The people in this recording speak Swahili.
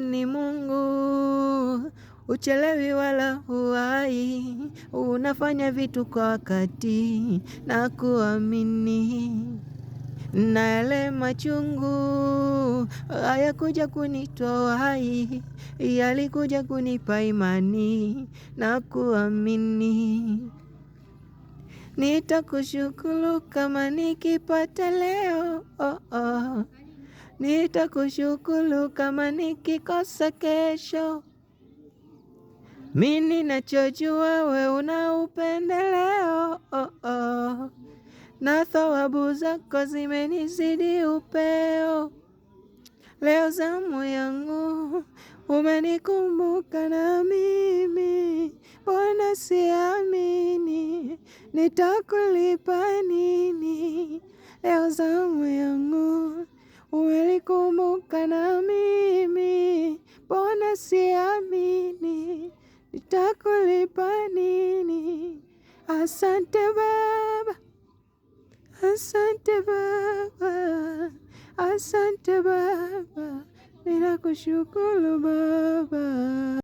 wewe ni Mungu, uchelewi wala huwahi, unafanya vitu kwa wakati na kuamini. Na yale machungu hayakuja kunitoa hai, yalikuja kunipa imani na kuamini. Nitakushukuru kama nikipata leo, nitakushukuru kama nikikosa kesho. Mimi ninachojua wewe una upendeleo, na thawabu zako zimenizidi upeo. Leo zamu yangu umenikumbuka na mimi, mbona siamini, nitakulipa nini? Leo zamu yangu umenikumbuka na mimi, mbona siamini, nitakulipa nini? Asante Baba, asante Baba, asante Baba, ninakushukuru Baba.